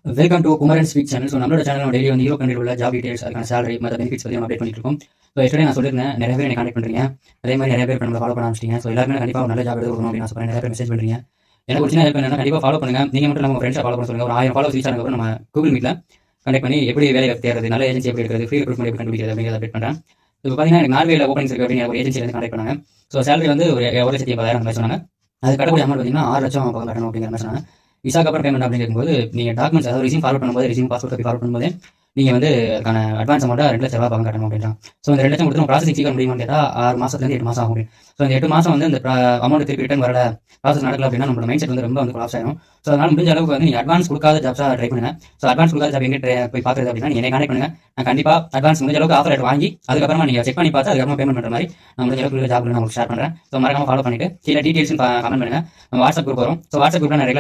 Welcome to Kumaran speak channel. So நம்மளோட channel daily வந்து euro கண்ட்ரியில் உள்ள ஜாப் டீடைல்ஸ், அதுக்கான சேலரி மற்ற பெனிஃபிட்ஸ் பற்றி நம்ம அப்டேட் பண்ணிட்டு இருக்கோம். ஸோ எஸ்டே நான் சொல்லியிருந்தேன், நிறைய பேர் என்னை கான்டெக்ட் பண்ணுறீங்க. அதே மாதிரி நிறைய பேர் இப்போ நம்மளை ஃபாலோ பண்ண ஆரம்பிச்சிட்டீங்க. ஸோ எல்லாருமே கண்டிப்பாக ஒரு நல்ல ஜாப் எடுத்து கொடுக்கணும் அப்படின்னு ஆசைப்படுறேன். நிறைய பேர் மெசேஜ் பண்ணுறீங்க. எனக்கு ஒரு சின்ன ஹெல்ப் என்னன்னா, கண்டிப்பாக ஃபாலோ பண்ணுங்க. நீங்கள் மட்டும் நம்ம ஃப்ரெண்ட்ஸை ஃபாலோ பண்ண சொல்லுங்க. ஒரு 1000 ஃபாலோஸ் ரீச் ஆனதுக்கப்புறம் நம்ம கூகுள் மீட்டில் கனெக்ட் பண்ணி எப்படி வேலை தேடுறது, நல்ல ஏஜென்சி எப்படி எடுக்கிறது, ஃப்ரீ ரெக்ரூட்மெண்ட் எப்படி கண்டுபிடிக்கிறது அப்படிங்கிறத அப்டேட் பண்ணுறேன். இப்போ பார்த்தீங்கன்னா எனக்கு நார்வேல ஓப்பனிங்ஸ் இருக்குது அப்படின்னு ஒரு ஏஜென்சியில் கான்டெக்ட் பண்ணாங்க. ஸோ சேலரி வந்து ஒரு 1,80,000 மாதிரி சொன்னாங்க. அது கட்டக்கூடிய அமௌண்ட் பார்த்தீங்கன்னா 6 லட்சம் பக்கம் கட்டணும் அப்படிங்கிற மாதிரி சொன்னாங்க. விசாக்கு அப்புறம் பேமெண்ட் அப்படின்னு கேட்கும்போது நீங்கள் டாக்குமெண்ட்ஸ் அதாவது ரிசீம் ஃபார்வர்ட் பண்ணும்போது ரிசீம் பாஸ்போர்ட் காப்பி ஃபார்வர்ட் பண்ணும்போது நீங்கள் வந்து அதுக்கான அட்வான்ஸ் அமௌண்ட்டாக 2 லட்ச ரூபா பக்கம் கட்டணும் அப்படின்றாங்க. ஸோ இந்த 2 லட்சம் கொடுத்து ப்ராசஸிங் சீக்கிரம் முடியுமான்னு கேட்டால் 6 மாதத்துலேருந்து 8 மாதம் ஆகும். ஸோ இந்த 8 மாதம் வந்து இந்த அமௌண்ட் திருப்பி ரிட்டர்ன் வரல, ப்ராசஸ் நடக்கல அப்படின்னா நம்மளோட மைண்ட் செட் வந்து ரொம்ப வந்து கொலாப்ஸ் ஆகும். ஸோ அதனால் முடிஞ்ச அளவுக்கு வந்து நீங்கள் அட்வான்ஸ் கொடுக்காத ஜாப்ஸாக ட்ரை பண்ணுங்க. ஸோ அட்வான்ஸ் கொடுக்காத ஜாப் எங்கே போய் பார்க்குறது அப்படின்னா நீங்கள் கான்டெக்ட் பண்ணுங்க. நான் கண்டிப்பாக அட்வான்ஸ் முடிஞ்ச அளவுக்கு ஆஃபர் லெட்டர் வாங்கி அதுக்கப்புறமா நீங்கள் செக் பண்ணி பார்த்து அதுக்கப்புறமா பேமெண்ட் பண்ணுற மாதிரி நான் முடிஞ்ச அளவுக்கு ஜாப் நான் உங்களுக்கு ஷேர் பண்ணுறேன். ஸோ மறக்காம ஃபாலோ பண்ணிட்டு கீழே டீடைல்ஸ் கமெண்ட் பண்ணுங்க. நம்ம வாட்ஸ்அப் குரூப் வரும். ஸோ வாட்ஸ்அப் குரூப்பில் நான் ரெகுலர்